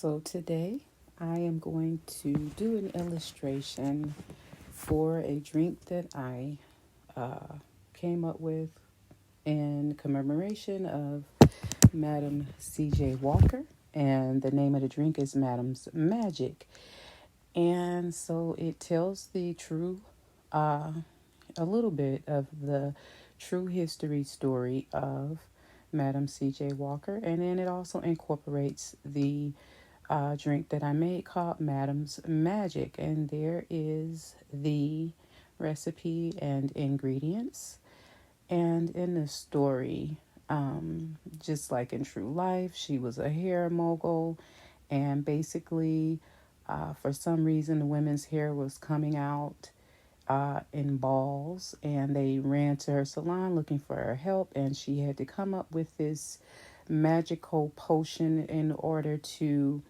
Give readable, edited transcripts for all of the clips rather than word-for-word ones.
So today I am going to do an illustration for a drink that I came up with in commemoration of Madam C.J. Walker, and the name of the drink is Madam's Magic. And so it tells the true, a little bit of the true history story of Madam C.J. Walker, and then it also incorporates the drink that I made called Madam's Magic, and there is the recipe and ingredients. And in the story, just like in true life, she was a hair mogul, and basically, for some reason, the women's hair was coming out in balls, and they ran to her salon looking for her help, and she had to come up with this magical potion in order to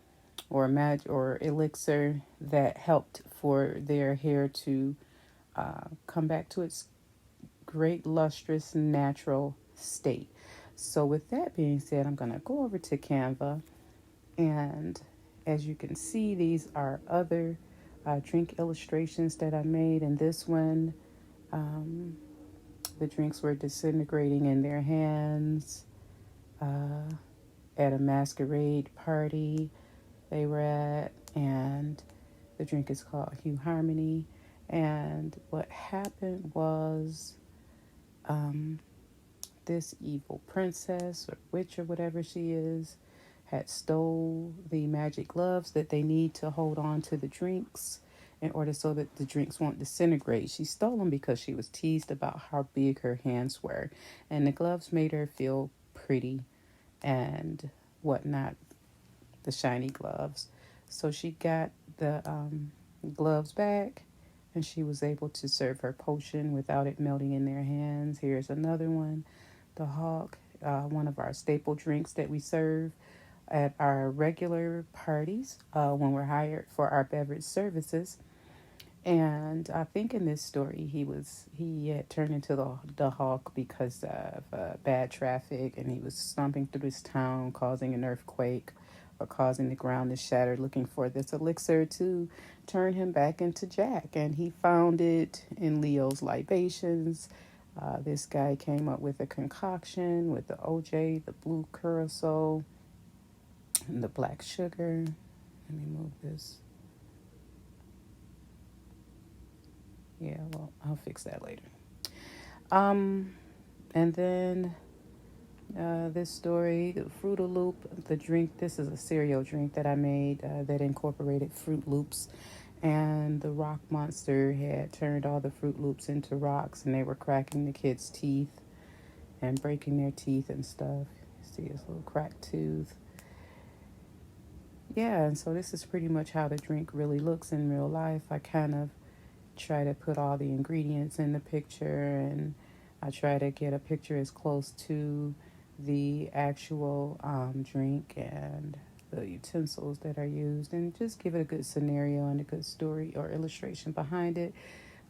or elixir that helped for their hair to come back to its great lustrous natural state. So with that being said, I'm going to go over to Canva, and as you can see, these are other drink illustrations that I made. And this one, the drinks were disintegrating in their hands at a masquerade party they were at, and the drink is called Hugh Harmony. And what happened was this evil princess or witch or whatever she is had stole the magic gloves that they need to hold on to the drinks in order so that the drinks won't disintegrate. She stole them because she was teased about how big her hands were, and the gloves made her feel pretty and whatnot, the shiny gloves. So she got the gloves back, and she was able to serve her potion without it melting in their hands. Here's another one, the Hawk, one of our staple drinks that we serve at our regular parties when we're hired for our beverage services. And I think in this story he had turned into the Hawk because of bad traffic, and he was stomping through this town causing an earthquake or causing the ground to shatter, looking for this elixir to turn him back into Jack. And he found it in Leo's libations. This guy came up with a concoction with the OJ, the blue curacao, and the black sugar. Let me move this. Yeah, well, I'll fix that later. And then this story, the Fruit Loop, the drink. This is a cereal drink that I made that incorporated Fruit Loops. And the rock monster had turned all the Fruit Loops into rocks, and they were cracking the kids' teeth and breaking their teeth and stuff. See his little cracked tooth. Yeah, and so this is pretty much how the drink really looks in real life. I kind of try to put all the ingredients in the picture, and I try to get a picture as close to the actual drink and the utensils that are used, and just give it a good scenario and a good story or illustration behind it.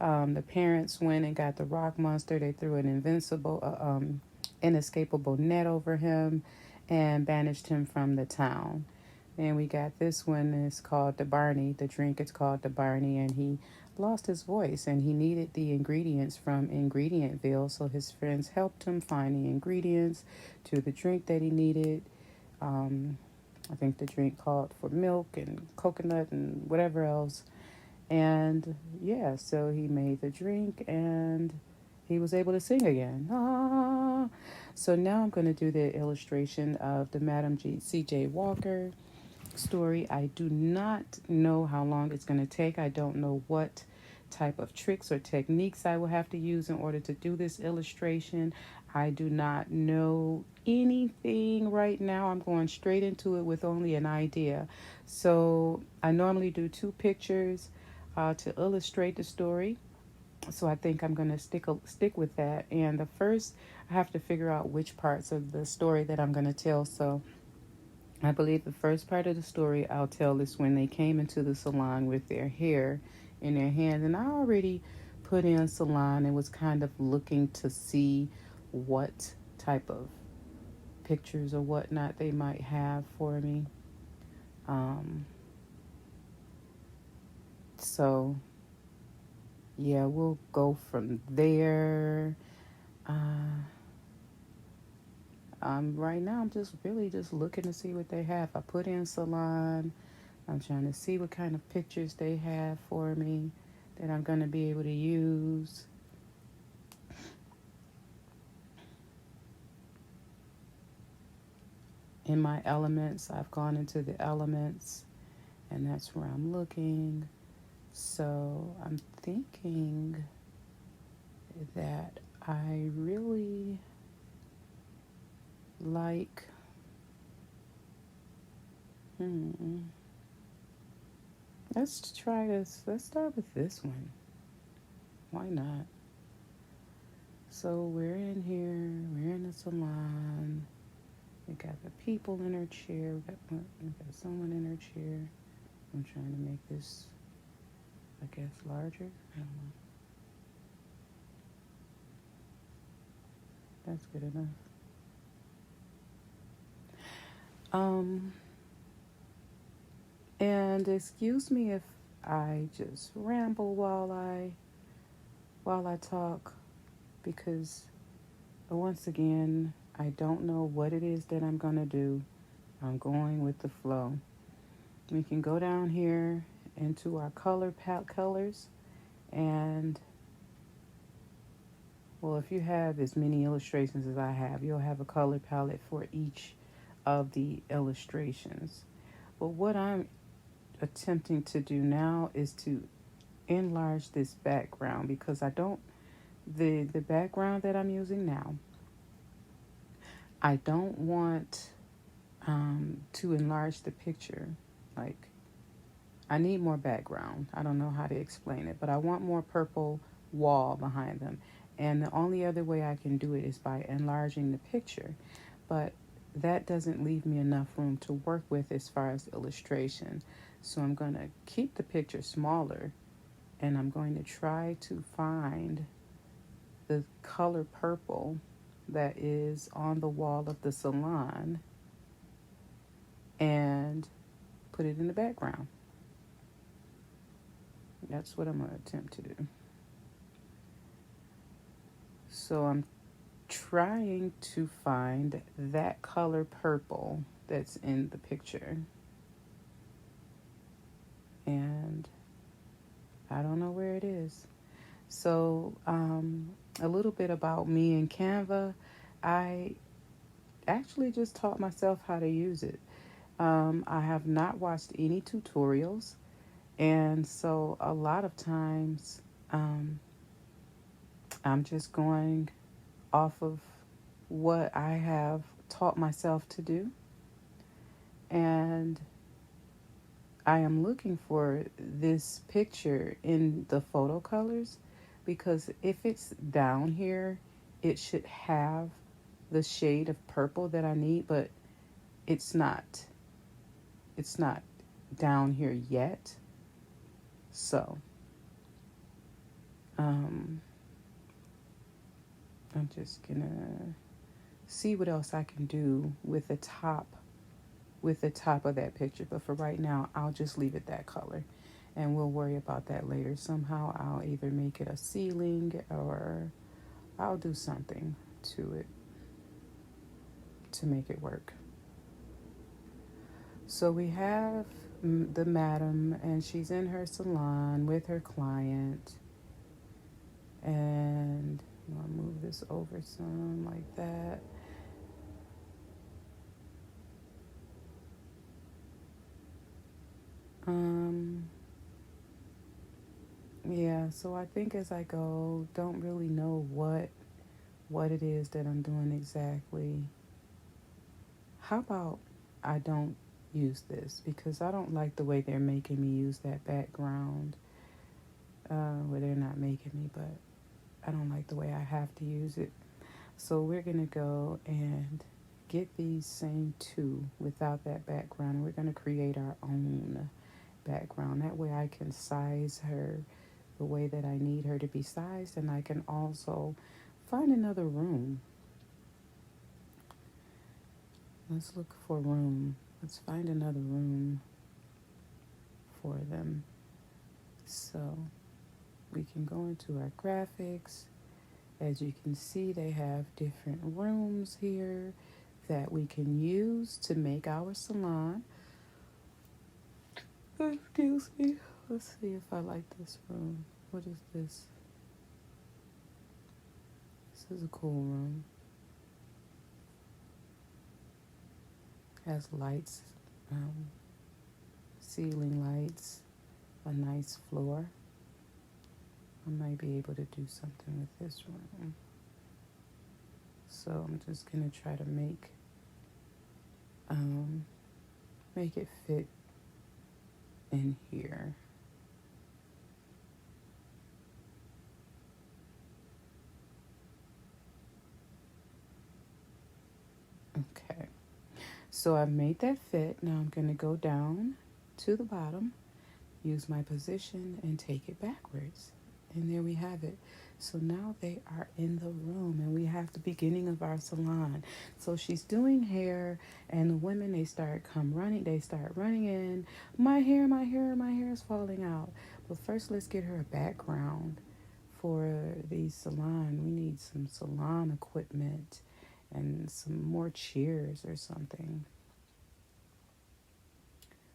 The parents went and got the rock monster. They threw an inescapable net over him and banished him from the town. And we got this one. It's called the Barney. The drink is called the Barney, and he lost his voice, and he needed the ingredients from Ingredientville. So his friends helped him find the ingredients to the drink that he needed. I think the drink called for milk and coconut and whatever else. And yeah, so he made the drink, and he was able to sing again. Ah. So now I'm going to do the illustration of the Madam C.J. Walker story. I do not know how long it's going to take. I don't know what type of tricks or techniques I will have to use in order to do this illustration. I do not know anything right now. I'm going straight into it with only an idea. So I normally do two pictures to illustrate the story. So I think I'm going to stick with that. And the first, I have to figure out which parts of the story that I'm going to tell. So I believe the first part of the story I'll tell is when they came into the salon with their hair in their hands. And I already put in salon and was kind of looking to see what type of pictures or whatnot they might have for me. Um, so, yeah, we'll go from there. Uh, right now, I'm just really just looking to see what they have. I put in salon. I'm trying to see what kind of pictures they have for me that I'm going to be able to use. In my elements, I've gone into the elements, and that's where I'm looking. So I'm thinking that I really like, let's try this. Let's start with this one. Why not? So we're in here, we're in the salon. We got the people in her chair. We got someone in her chair. I'm trying to make this, I guess, larger. I don't know. That's good enough. Um, and excuse me if I just ramble while I talk, because once again, I don't know what it is that I'm gonna do. I'm going with the flow. We can go down here into our color palette colors, and well, if you have as many illustrations as I have, you'll have a color palette for each of the illustrations. But what I'm attempting to do now is to enlarge this background, because I don't, the background that I'm using now, I don't want to enlarge the picture. Like, I need more background. I don't know how to explain it, but I want more purple wall behind them. And the only other way I can do it is by enlarging the picture. But that doesn't leave me enough room to work with as far as illustration. So I'm going to keep the picture smaller, and I'm going to try to find the color purple that is on the wall of the salon and put it in the background. That's what I'm going to attempt to do. So I'm trying to find that color purple that's in the picture. And I don't know where it is. So, a little bit about me and Canva. I actually just taught myself how to use it. I have not watched any tutorials. And so a lot of times I'm just going off of what I have taught myself to do. And I am looking for this picture in the photo colors, because if it's down here, it should have the shade of purple that I need, but it's not. It's not down here yet. So, I'm just gonna see what else I can do with the top of that picture. But for right now, I'll just leave it that color, and we'll worry about that later. Somehow I'll either make it a ceiling, or I'll do something to it to make it work. So we have the madam, and she's in her salon with her client. And I'll move this over some like that. Yeah, so I think as I go, don't really know what what it is that I'm doing exactly. How about I don't use this because I don't like the way they're making me use that background. Well, they're not making me, but I don't like the way I have to use it. So we're going to go and get these same two without that background. We're going to create our own background. That way I can size her the way that I need her to be sized, and I can also find another room. Let's look for room. Let's find another room for them. So we can go into our graphics. As you can see, they have different rooms here that we can use to make our salon. Excuse me. Let's see if I like this room. What is this? This is a cool room. Has lights, um, ceiling lights, a nice floor. I might be able to do something with this room. So I'm just gonna try to make it fit in here. Okay. So I've made that fit. Now I'm gonna go down to the bottom, use my position, and take it backwards. And there we have it. So now they are in the room, and we have the beginning of our salon. So she's doing hair, and the women, they start running in. My hair, my hair, my hair is falling out. But first, let's get her a background for the salon. We need some salon equipment and some more chairs or something.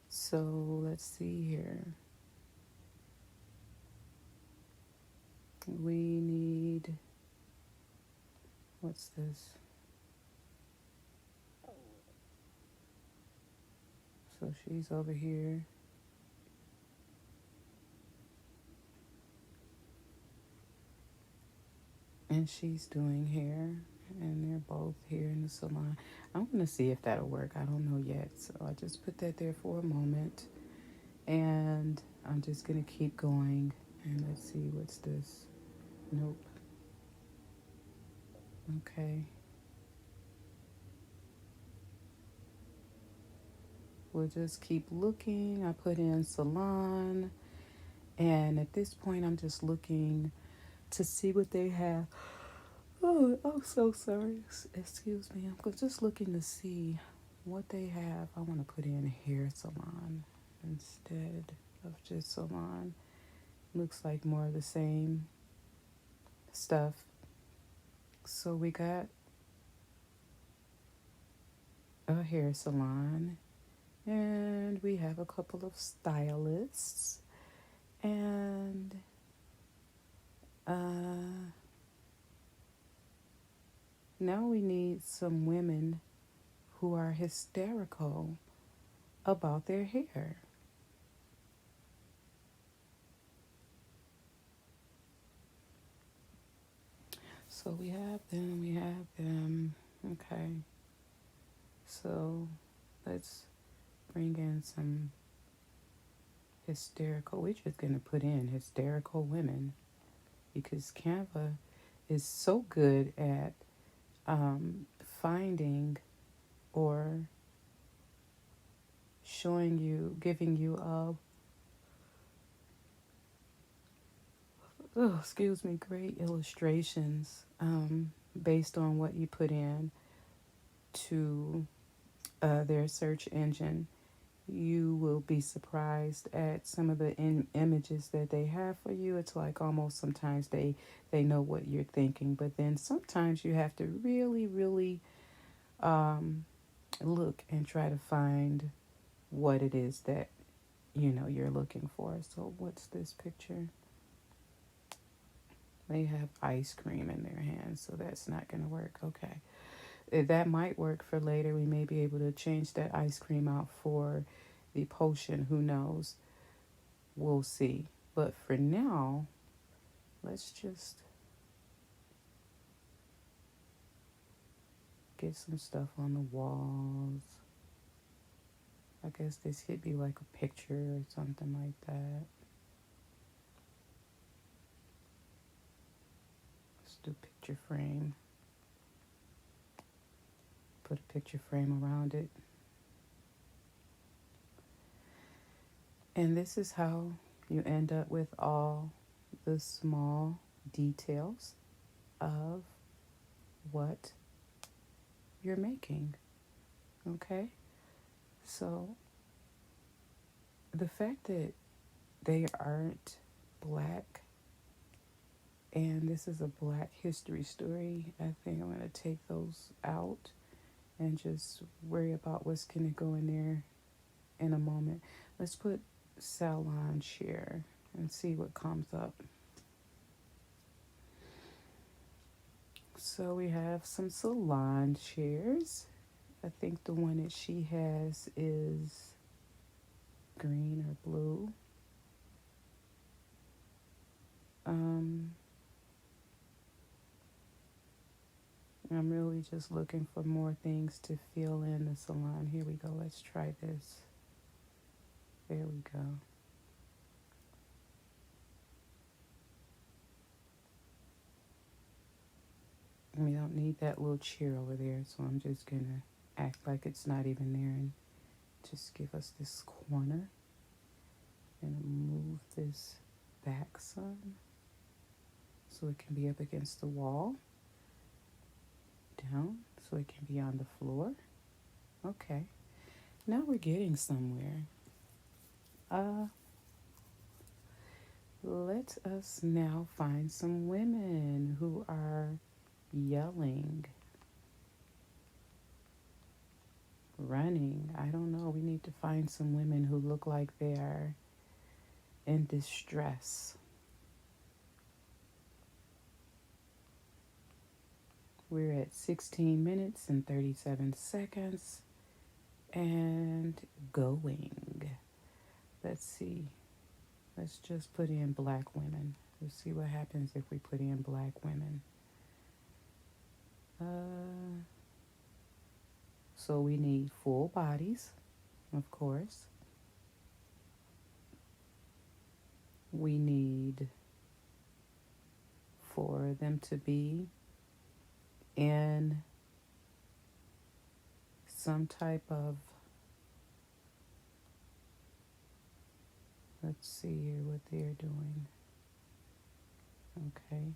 So let's see here. We need, what's this? So she's over here. And she's doing hair. And they're both here in the salon. I'm going to see if that'll work. I don't know yet. So I just put that there for a moment. And I'm just going to keep going. And let's see, what's this? Nope. Okay. We'll just keep looking. I put in salon. And at this point, I'm just looking to see what they have. Oh, I'm so sorry. Excuse me. I'm just looking to see what they have. I want to put in hair salon instead of just salon. Looks like more of the same stuff. So we got a hair salon, and we have a couple of stylists, and now we need some women who are hysterical about their hair. So we have them. Okay. So let's bring in some hysterical. We're just going to put in hysterical women because Canva is so good at finding or showing you, giving you great illustrations based on what you put in to their search engine. You will be surprised at some of the images that they have for you. It's like almost sometimes they know what you're thinking, but then sometimes you have to really, really look and try to find what it is that you're looking for. So what's this picture? They have ice cream in their hands, so that's not going to work. Okay. That might work for later. We may be able to change that ice cream out for the potion. Who knows? We'll see. But for now, let's just get some stuff on the walls. I guess this could be like a picture or something like that. Let's do picture frame. Put a picture frame around it. And this is how you end up with all the small details of what you're making. Okay? So the fact that they aren't black, and this is a black history story, I think I'm going to take those out and just worry about what's going to go in there in a moment. Let's put salon chair and see what comes up. So we have some salon chairs. I think the one that she has is green or blue. I'm really just looking for more things to fill in the salon. Here we go. Let's try this. There we go. We don't need that little chair over there, so I'm just going to act like it's not even there and just give us this corner. And move this back some so it can be up against the wall. Down so it can be on the floor. Okay. Now we're getting somewhere. Let us now find some women who are yelling, running. I don't know. We need to find some women who look like they are in distress. We're at 16 minutes and 37 seconds and going. Let's see. Let's just put in black women. Let's see what happens if we put in black women. So we need full bodies, of course. We need for them to be in some type of, let's see here what they're doing. Okay.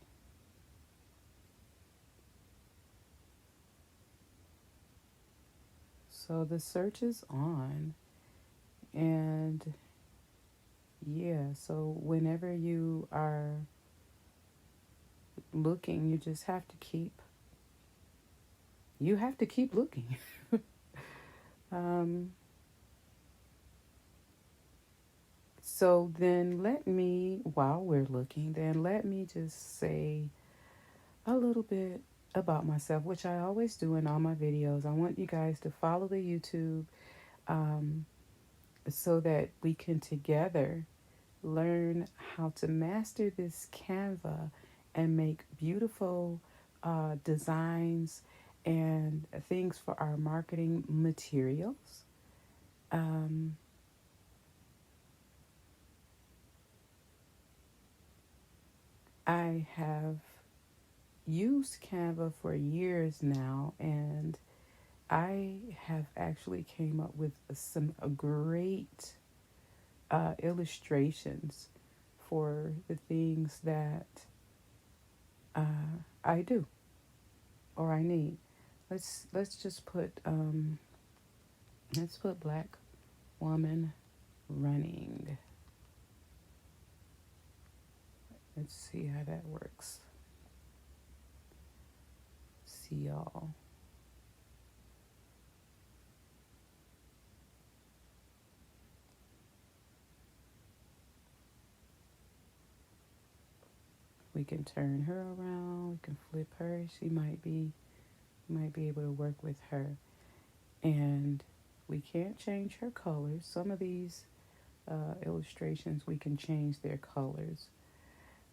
So the search is on, and yeah, so whenever you are looking, you just have to keep looking. So then while we're looking, then let me just say a little bit about myself, which I always do in all my videos. I want you guys to follow the YouTube so that we can together learn how to master this Canva and make beautiful designs and things for our marketing materials. I have used Canva for years now, and I have actually came up with some great illustrations for the things that I do or I need. Let's just put let's put black woman running. Let's see how that works. See y'all. We can turn her around. We can flip her. She might be able to work with her. And we can't change her colors. Some of these illustrations, we can change their colors.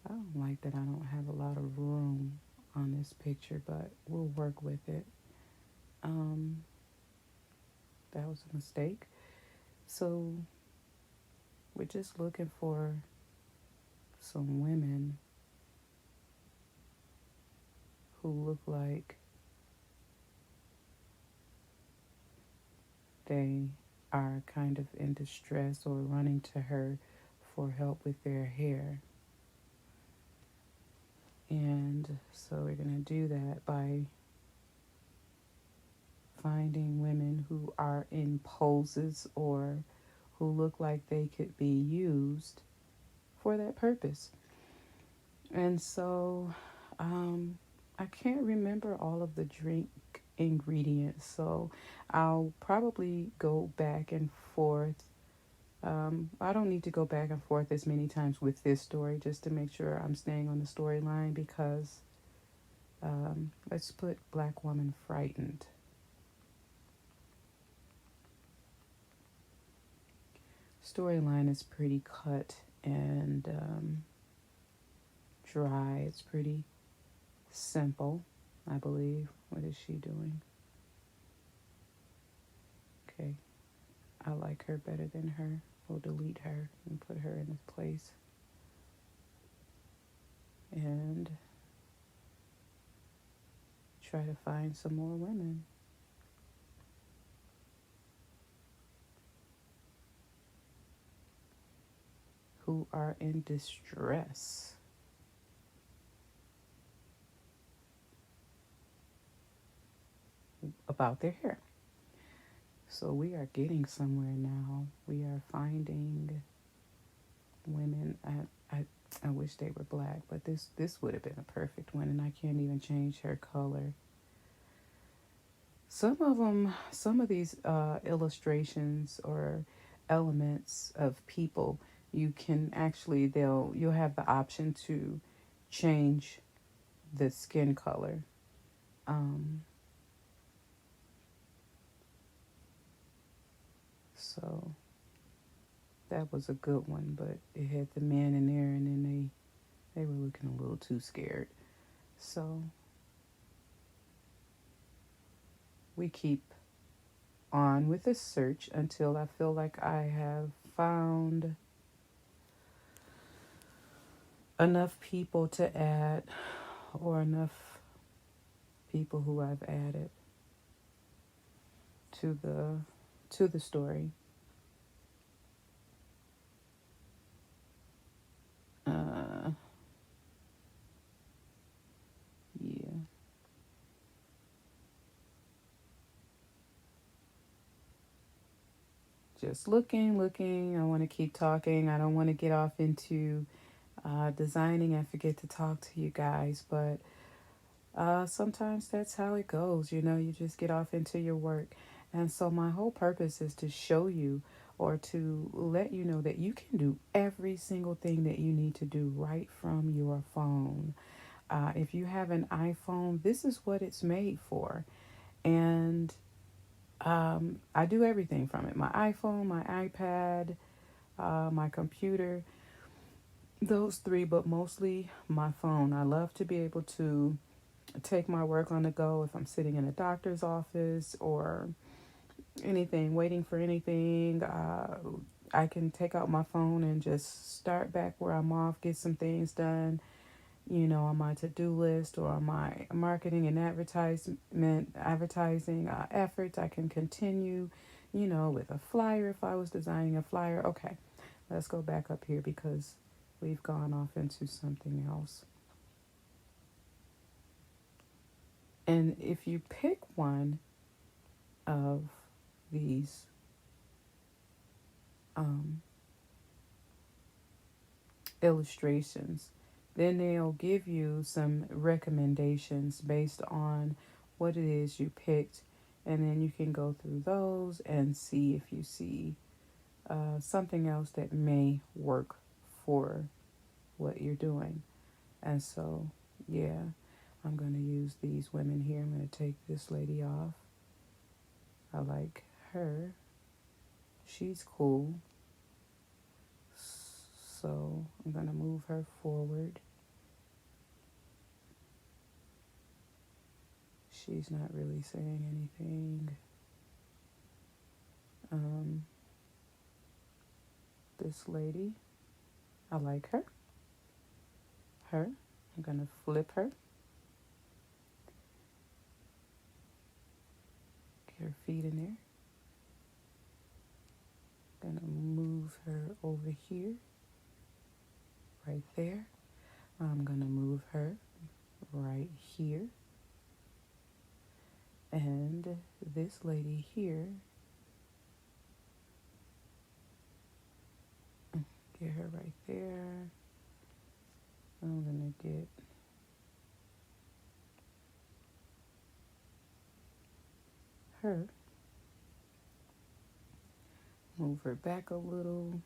I don't like that I don't have a lot of room on this picture, but we'll work with it. Um, that was a mistake. So we're just looking for some women who look like they are kind of in distress or running to her for help with their hair. And so we're going to do that by finding women who are in poses or who look like they could be used for that purpose. And so I can't remember all of the drink ingredients, so I'll probably go back and forth. I don't need to go back and forth as many times with this story just to make sure I'm staying on the storyline because let's put Black Woman Frightened. Storyline is pretty cut and dry. It's pretty simple, I believe. What is she doing? Okay, I like her better than her. We'll delete her and put her in this place. And try to find some more women who are in distress about their hair. So we are getting somewhere now. We are finding women. I wish they were black, but this would have been a perfect one, and I can't even change her color. Some of these illustrations or elements of people, you can actually you'll have the option to change the skin color. Um, so that was a good one, but it had the man in there, and then they were looking a little too scared. So we keep on with the search until I feel like I have found enough people to add or enough people who I've added to the story. Uh, yeah. Just looking. I want to keep talking. I don't want to get off into designing and forget to talk to you guys, but sometimes that's how it goes. You just get off into your work. And so my whole purpose is to show you or to let you know that you can do every single thing that you need to do right from your phone. If you have an iPhone, this is what it's made for. And I do everything from it. My iPhone, my iPad, my computer, those three, but mostly my phone. I love to be able to take my work on the go if I'm sitting in a doctor's office or anything, waiting for anything. I can take out my phone and just start back where I'm off, get some things done, on my to-do list or on my marketing and advertising efforts. I can continue, with a flyer if I was designing a flyer. Okay, let's go back up here because we've gone off into something else. And if you pick one of these illustrations, then they'll give you some recommendations based on what it is you picked, and then you can go through those and see if you see something else that may work for what you're doing. And so, yeah, I'm going to use these women here. I'm going to take this lady off. I like her. She's cool. So I'm going to move her forward. she's not really saying anything. This lady, I like her. I'm gonna flip her. Get her feet in there. Gonna move her over here, right there. I'm gonna move her right here. And this lady here, get her right there. I'm gonna get her, move her back a little,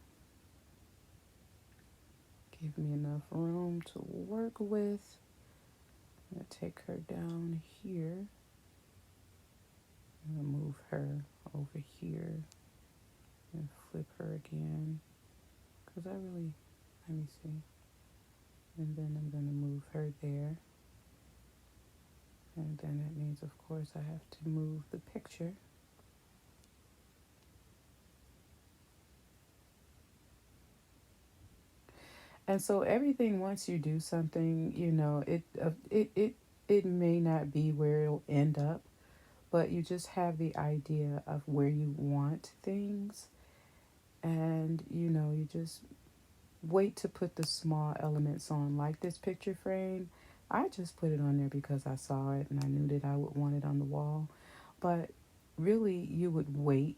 give me enough room to work with. I'm gonna take her down here. I'm gonna move her over here and flip her again. Cause let me see. And then I'm gonna move her there. And then that means, of course, I have to move the picture. And so everything, once you do something, it may not be where it'll end up, but you just have the idea of where you want things, and you just wait to put the small elements on, like this picture frame. I just put it on there because I saw it and I knew that I would want it on the wall. But really, you would wait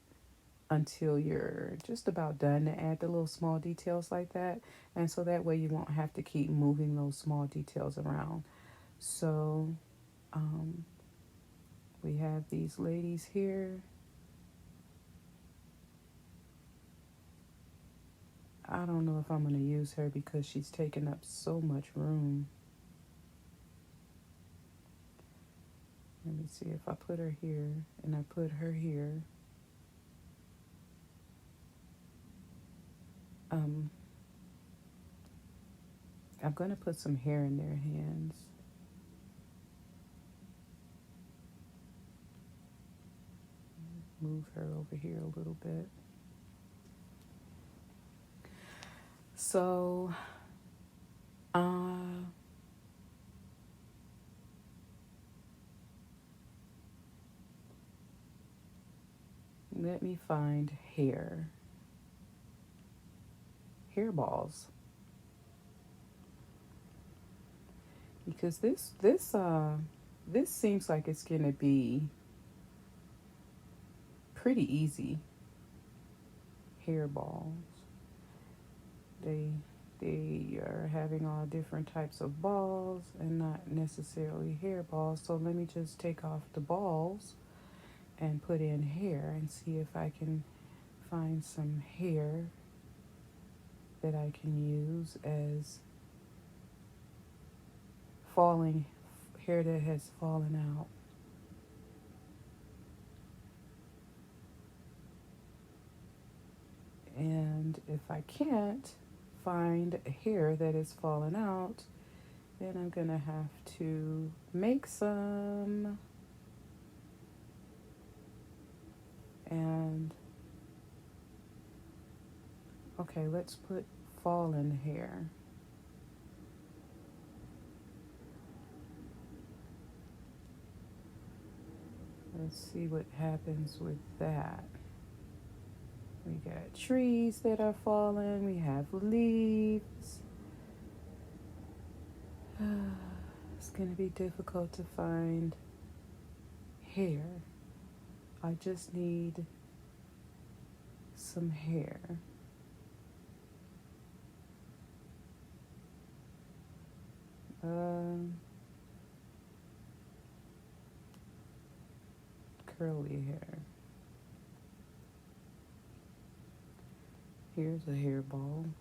until you're just about done to add the little small details like that. And so that way you won't have to keep moving those small details around. So we have these ladies here. I don't know if I'm going to use her because she's taking up so much room. Let me see, if I put her here and I put her here, I'm going to put some hair in their hands. Move her over here a little bit. So, let me find hair balls, because this seems like it's gonna be pretty easy. Hair balls. They are having all different types of balls and not necessarily hair balls. So let me just take off the balls and put in hair and see if I can find some hair that I can use as falling hair that has fallen out. And if I can't find a hair that is fallen out, then I'm gonna have to make some. And okay, let's put fallen hair. Let's see what happens with that. We got trees that are falling. We have leaves. It's going to be difficult to find hair. I just need some hair. Curly hair. Here's a hairball,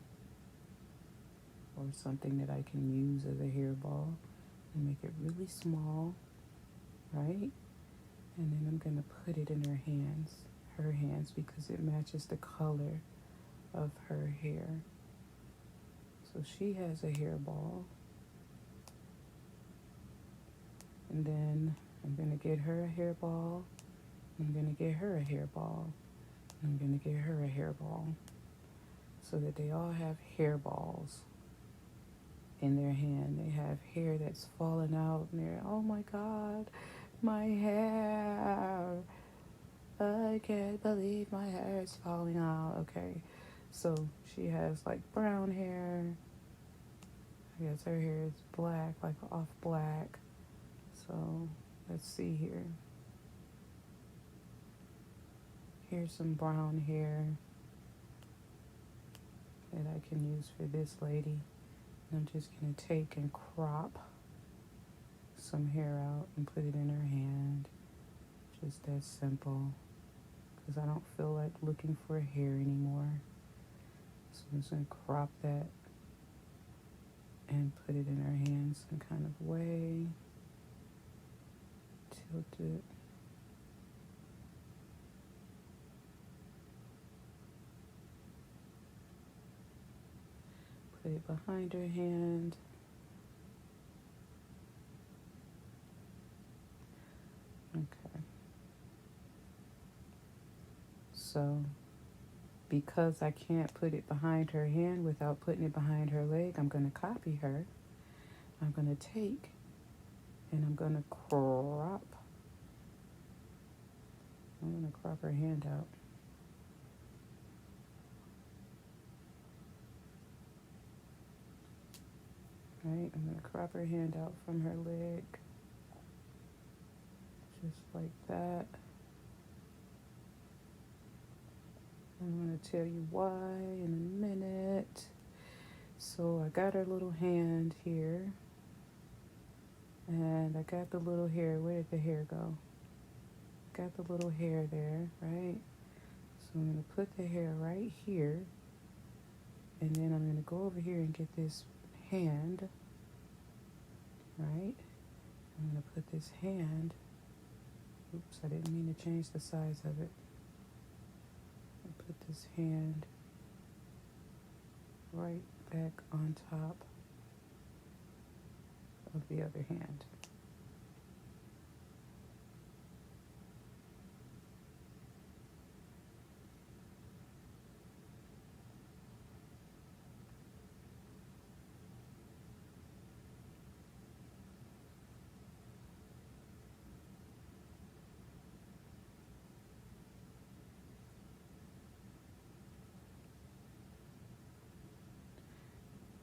or something that I can use as a hairball, and make it really small, right? And then I'm gonna put it in her hands, because it matches the color of her hair. So she has a hairball. And then I'm going to get her a hairball. I'm going to get her a hairball. I'm going to get her a hairball. So that they all have hairballs in their hand. They have hair that's falling out and they're, oh my God, my hair. I can't believe my hair is falling out. Okay, so she has like brown hair. I guess her hair is black, like off black. So let's see here. Here's some brown hair that I can use for this lady. And I'm just going to take and crop some hair out and put it in her hand. Just that simple. Because I don't feel like looking for hair anymore. So I'm just going to crop that and put it in her hand some kind of way. Tilt it. Put it behind her hand. Okay. So, because I can't put it behind her hand without putting it behind her leg, I'm going to copy her. I'm going to take and I'm going to crop. I'm going to crop her hand out. Right, I'm going to crop her hand out from her leg. Just like that. I'm going to tell you why in a minute. So I got her little hand here. And I got the little hair. Where did the hair go? Got the little hair there, right? So I'm going to put the hair right here. And then I'm going to go over here and get this hand. Right? I'm going to put this hand. Oops, I didn't mean to change the size of it. I'll put this hand right back on top of the other hand.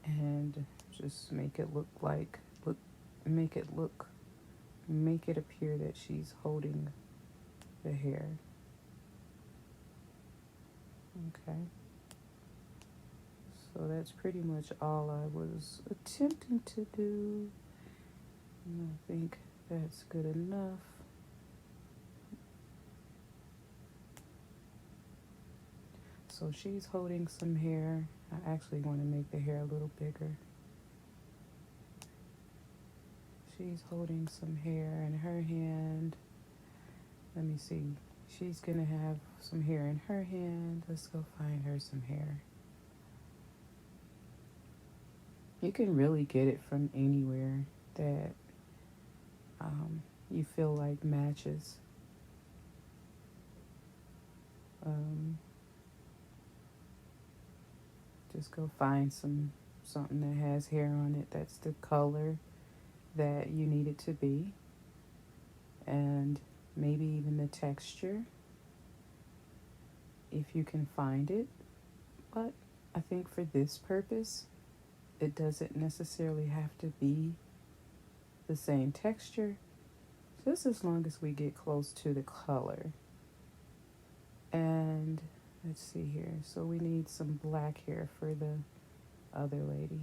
And just make it make it appear that she's holding the hair. Okay. So that's pretty much all I was attempting to do. And I think that's good enough. So she's holding some hair. I actually want to make the hair a little bigger. She's holding some hair in her hand. Let me see. She's going to have some hair in her hand. Let's go find her some hair. You can really get it from anywhere that you feel like matches. Just go find something that has hair on it that's the color that you need it to be, and maybe even the texture if you can find it. But I think for this purpose, it doesn't necessarily have to be the same texture, just as long as we get close to the color. And let's see here. So we need some black hair for the other lady.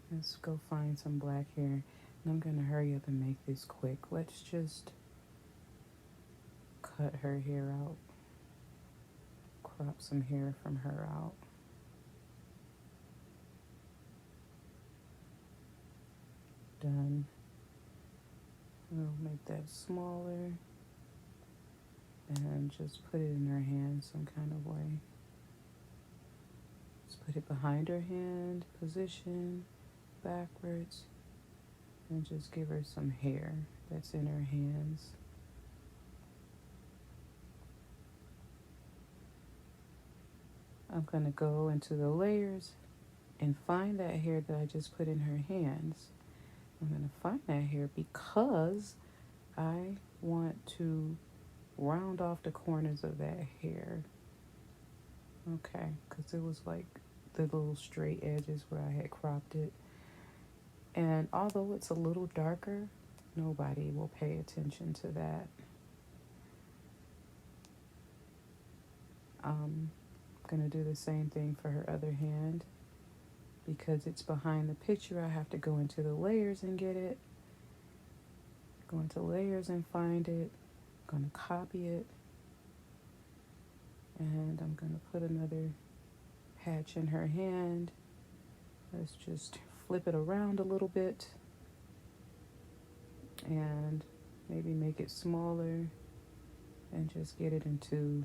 Let's go find some black hair. And I'm going to hurry up and make this quick. Let's just cut her hair out. Crop some hair from her out. Done. We'll make that smaller. And just put it in her hand some kind of way. Just put it behind her hand, position, backwards. and just give her some hair that's in her hands. I'm going to go into the layers and find that hair that I just put in her hands. I'm going to find that hair because I want to round off the corners of that hair. Okay, because it was like the little straight edges where I had cropped it. And although it's a little darker, nobody will pay attention to that. I'm going to do the same thing for her other hand. Because it's behind the picture, I have to go into the layers and get it. Go into layers and find it. I'm going to copy it. And I'm going to put another patch in her hand. Let's just flip it around a little bit. And maybe make it smaller. And just get it into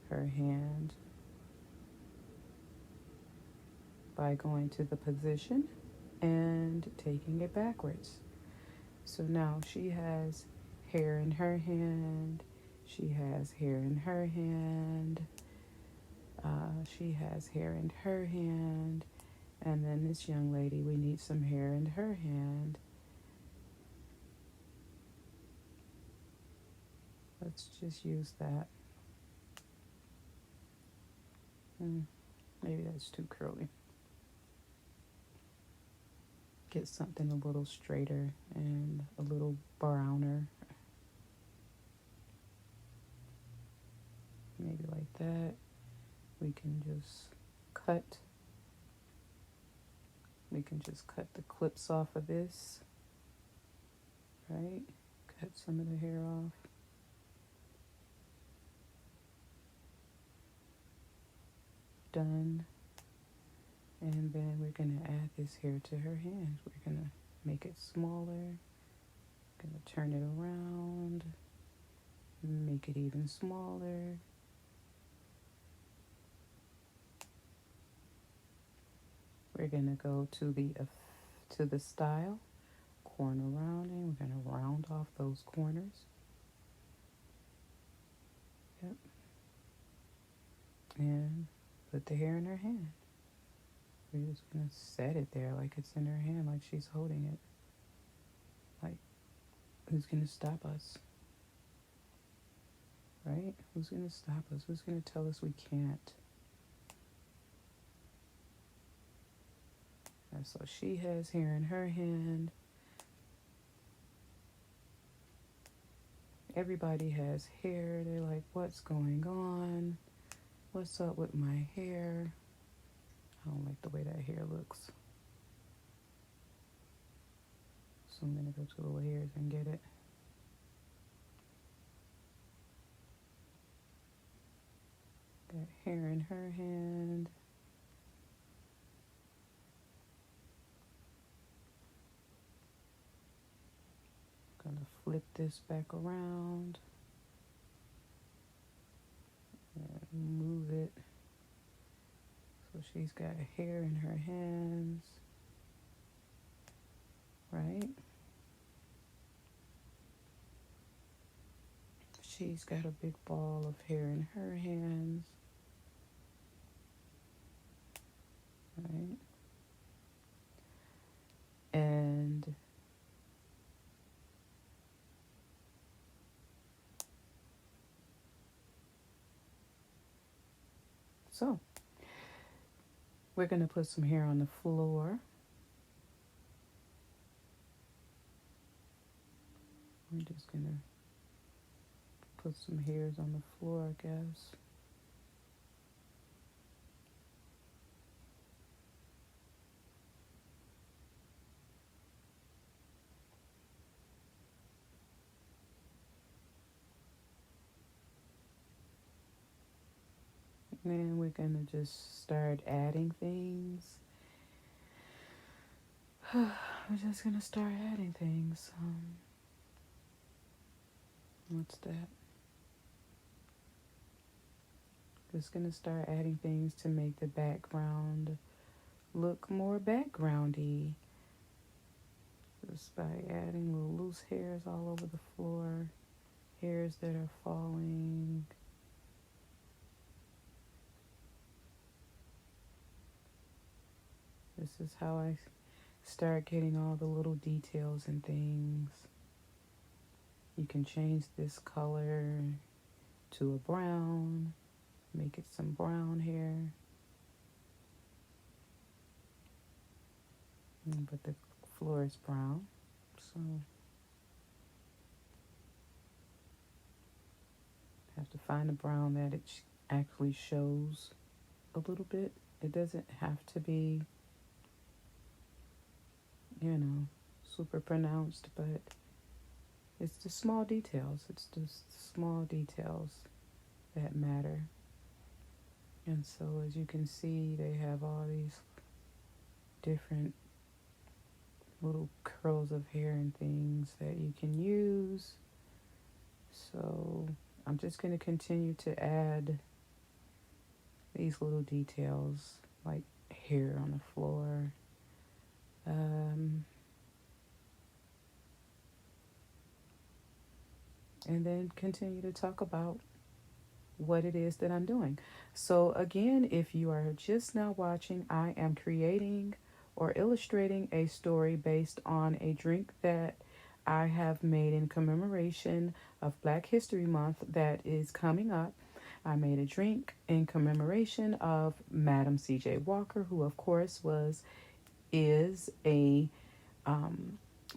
her hand by going to the position and taking it backwards. So now she has hair in her hand. She has hair in her hand. She has hair in her hand. And then this young lady, we need some hair in her hand. Let's just use that. Maybe that's too curly. Get something a little straighter and a little browner. Maybe like that. We can just cut. We can just cut the clips off of this. Right? Cut some of the hair off. Done. And then we're going to add this hair to her hands. We're going to make it smaller. Going to turn it around. Make it even smaller. We're going to go to the style, corner rounding. We're going to round off those corners. Yep. And put the hair in her hand. We're just going to set it there like it's in her hand, like she's holding it. Like, who's going to stop us? Right? Who's going to stop us? Who's going to tell us we can't? And so she has hair in her hand. Everybody has hair. They're like, what's going on? What's up with my hair? I don't like the way that hair looks. So I'm going to go to the layers and get it. Got hair in her hand. Going to flip this back around. And move it. So she's got hair in her hands. Right? She's got a big ball of hair in her hands. Right? And so we're going to put some hair on the floor. I'm just going to put some hairs on the floor, I guess. And we're going to just start adding things. We're just going to start adding things. What's that? Just going to start adding things to make the background look more backgroundy. Just by adding little loose hairs all over the floor, hairs that are falling. This is how I start getting all the little details and things. You can change this color to a brown, make it some brown hair. But the floor is brown, so I have to find a brown that it actually shows a little bit. It doesn't have to be, super pronounced, but it's the small details. It's just small details that matter. And so as you can see, they have all these different little curls of hair and things that you can use. So I'm just going to continue to add these little details like hair on the floor. And then continue to talk about what it is that I'm doing. So again, if you are just now watching, I am creating or illustrating a story based on a drink that I have made in commemoration of Black History Month that is coming up. I made a drink in commemoration of Madam C.J. Walker, who of course is a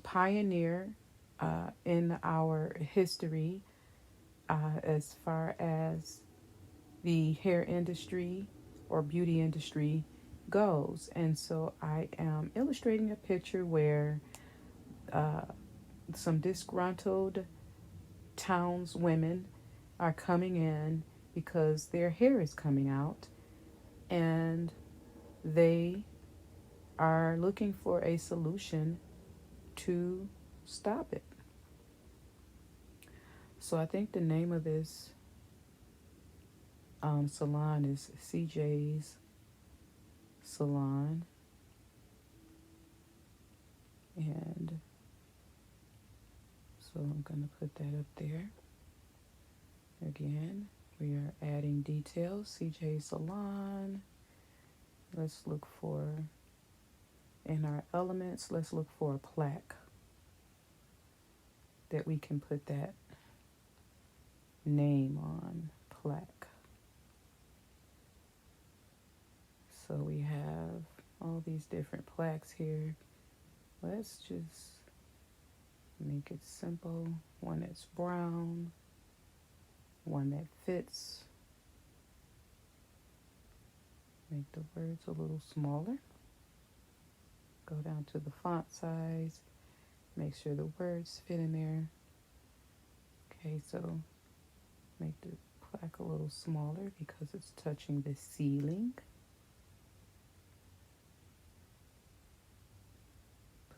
pioneer in our history as far as the hair industry or beauty industry goes. And so I am illustrating a picture where some disgruntled townswomen are coming in because their hair is coming out and they are looking for a solution to stop it. So I think the name of this salon is CJ's Salon. And so I'm going to put that up there. Again, we are adding details. CJ's Salon. Let's look for, in our elements, let's look for a plaque that we can put that name on. Plaque. So we have all these different plaques here. Let's just make it simple. One that's brown, one that fits. Make the words a little smaller. Go down to the font size. Make sure the words fit in there. Okay, so make the plaque a little smaller because it's touching the ceiling.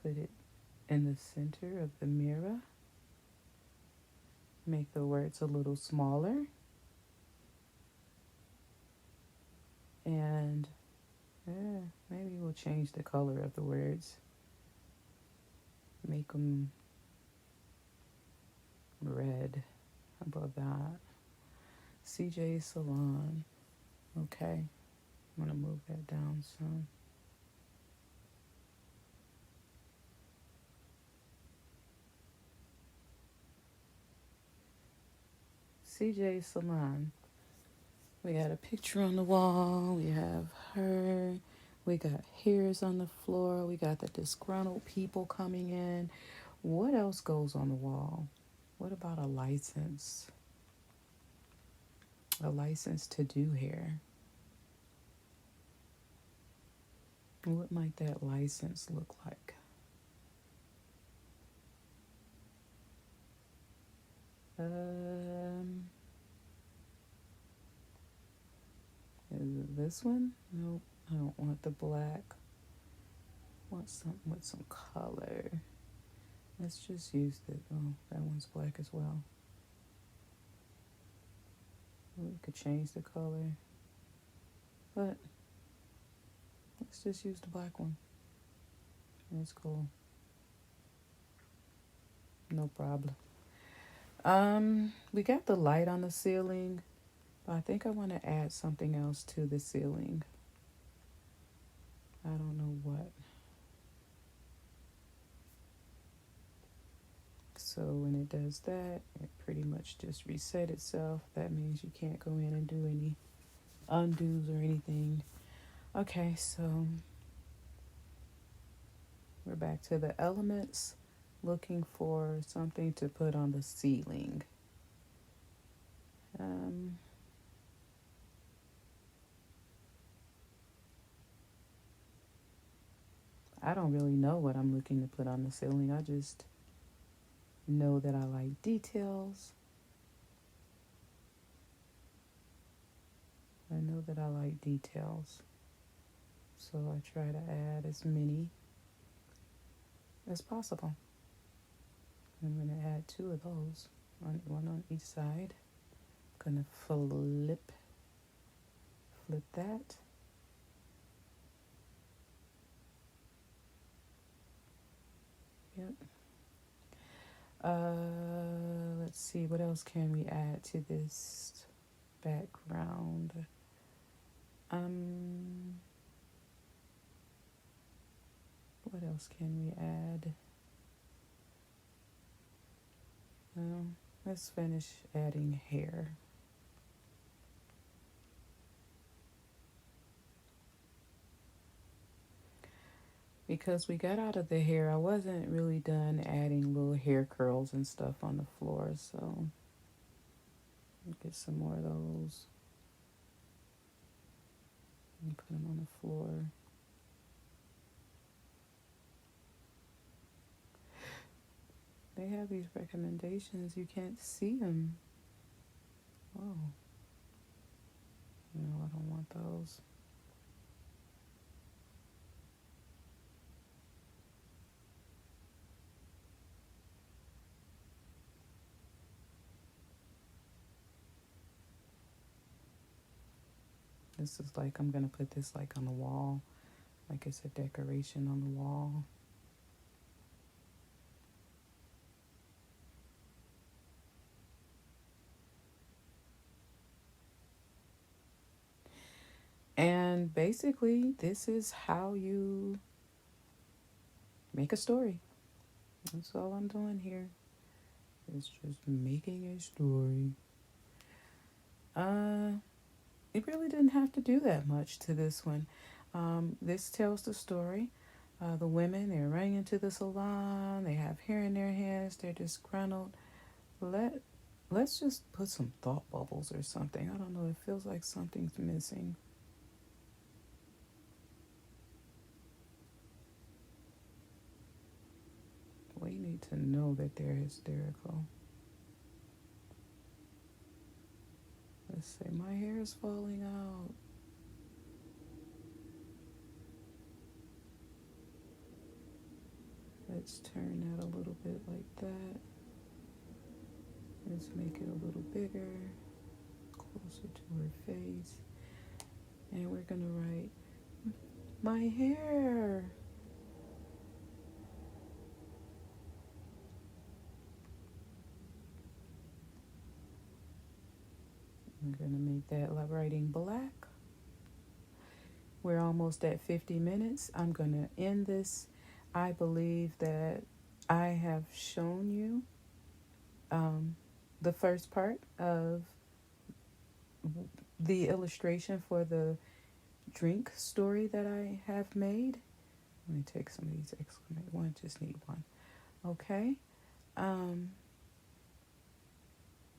Put it in the center of the mirror. Make the words a little smaller. And maybe we'll change the color of the words. Make them red. How about that? CJ's Salon. Okay. I'm going to move that down some. CJ's Salon. We got a picture on the wall. We have her. We got hairs on the floor. We got the disgruntled people coming in. What else goes on the wall? What about a license? A license to do hair. What might that license look like? Is it this one? Nope, I don't want the black. I want something with some color. Let's just use that one's black as well. We could change the color, but let's just use the black one. That's cool. No problem. We got the light on the ceiling, but I think I want to add something else to the ceiling. I don't know what. So when it does that, it pretty much just reset itself. That means you can't go in and do any undos or anything. Okay, so we're back to the elements, looking for something to put on the ceiling. I don't really know what I'm looking to put on the ceiling. I just know that I like details. I know that I like details. So I try to add as many as possible. I'm going to add 2 of those, one on each side. I'm going to flip that. Yep. Let's see, what else can we add to this background? What else can we add? Let's finish adding hair. Because we got out of the hair, I wasn't really done adding little hair curls and stuff on the floor, so get some more of those and put them on the floor. They have these recommendations. You can't see them. Oh. No, I don't want those. This is like, I'm going to put this like on the wall. Like it's a decoration on the wall. And basically, this is how you make a story. That's all I'm doing here. It's just making a story. It really didn't have to do that much to this one. This tells the story. The women, they're running into the salon. They have hair in their hands. They're disgruntled. Let's just put some thought bubbles or something. I don't know. It feels like something's missing. We need to know that they're hysterical. Let's say, my hair is falling out. Let's turn that a little bit like that. Let's make it a little bigger, closer to her face. And we're going to write, my hair. I'm going to make that writing black. We're almost at 50 minutes. I'm going to end this. I believe that I have shown you the first part of the illustration for the drink story that I have made. Let me take some of these exclamation. One, just need one. Okay.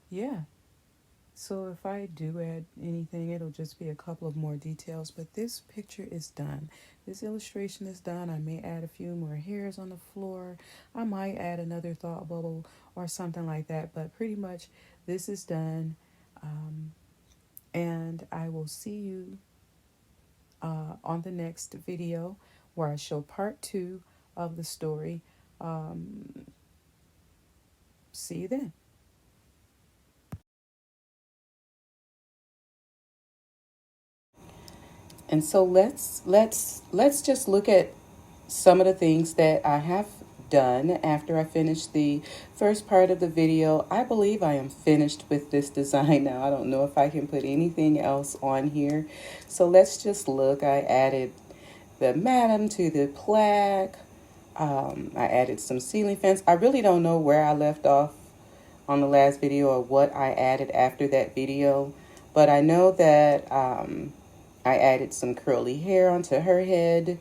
Yeah. So if I do add anything, it'll just be a couple of more details. But this picture is done. This illustration is done. I may add a few more hairs on the floor. I might add another thought bubble or something like that. But pretty much this is done. And I will see you on the next video where I show part 2 of the story. See you then. And so let's just look at some of the things that I have done after I finish the first part of the video. I believe I am finished with this design now. I don't know if I can put anything else on here. So let's just look. I added the madam to the plaque. I added some ceiling fans. I really don't know where I left off on the last video or what I added after that video, but I know that I added some curly hair onto her head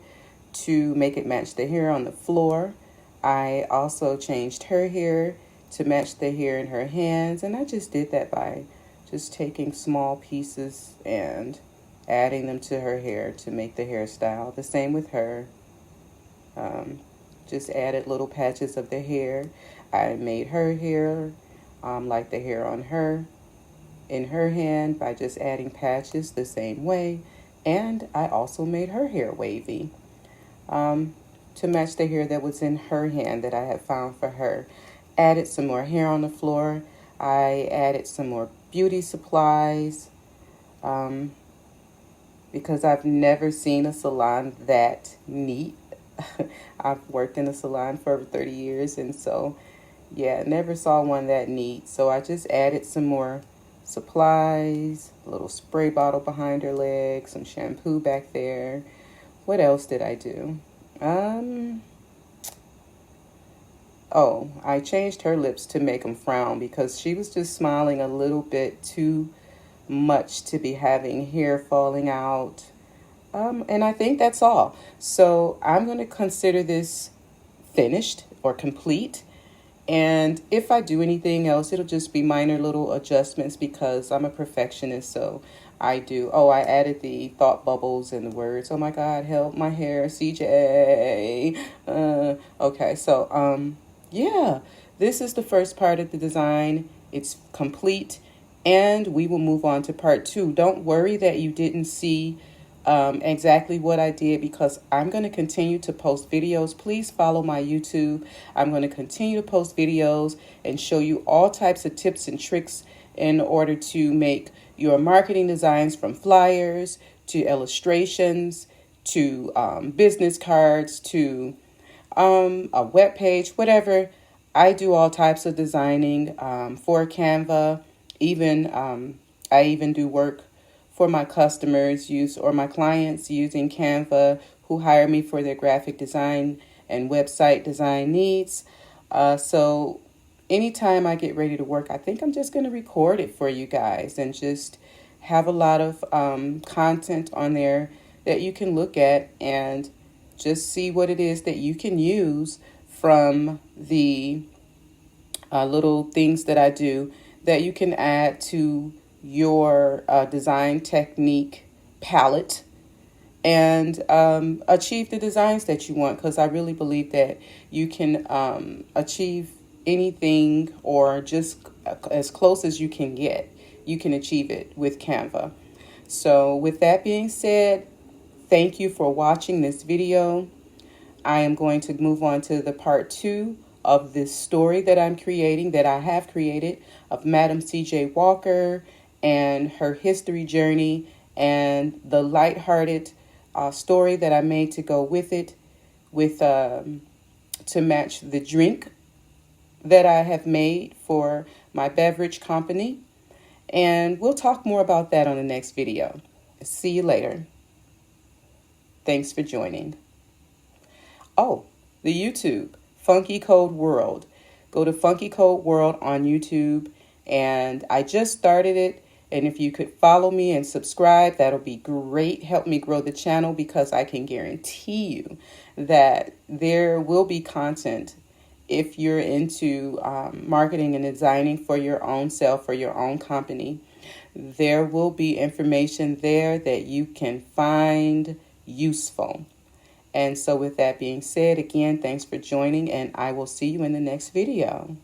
to make it match the hair on the floor. I also changed her hair to match the hair in her hands, and I just did that by just taking small pieces and adding them to her hair to make the hairstyle. The same with her. Just added little patches of the hair. I made her hair like the hair on her in her hand by just adding patches the same way. And I also made her hair wavy to match the hair that was in her hand that I had found for her. Added some more hair on the floor. I added some more beauty supplies because I've never seen a salon that neat. I've worked in a salon for over 30 years, and so yeah, never saw one that neat. So I just added some more supplies, a little spray bottle behind her leg, some shampoo back there. What else did I do? Oh, I changed her lips to make them frown because she was just smiling a little bit too much to be having hair falling out. And I think that's all. So I'm going to consider this finished or complete. And if I do anything else, it'll just be minor little adjustments because I'm a perfectionist. So I do. Oh, I added the thought bubbles and the words. Oh my God, help my hair, CJ. Okay, so yeah, this is the first part of the design. It's complete. And we will move on to part 2. Don't worry that you didn't see exactly what I did because I'm going to continue to post videos. Please follow my YouTube. I'm going to continue to post videos and show you all types of tips and tricks in order to make your marketing designs, from flyers to illustrations to business cards to a web page, whatever. I do all types of designing for Canva. I even do work for my customers or my clients using Canva who hire me for their graphic design and website design needs. So anytime I get ready to work, I think I'm just going to record it for you guys and just have a lot of content on there that you can look at and just see what it is that you can use from the little things that I do that you can add to your design technique palette and achieve the designs that you want, because I really believe that you can achieve anything or just as close as you can get. You can achieve it with Canva. So with that being said, thank you for watching this video. I am going to move on to the part 2 of this story that I'm creating, that I have created, of Madam C.J. Walker and her history journey and the lighthearted story that I made to go with it, to match the drink that I have made for my beverage company. And we'll talk more about that on the next video. See you later. Thanks for joining. Oh, the YouTube, Funky Code World. Go to Funky Code World on YouTube. And I just started it. And if you could follow me and subscribe, that'll be great. Help me grow the channel, because I can guarantee you that there will be content if you're into marketing and designing for your own self, for your own company. There will be information there that you can find useful. And so with that being said, again, thanks for joining, and I will see you in the next video.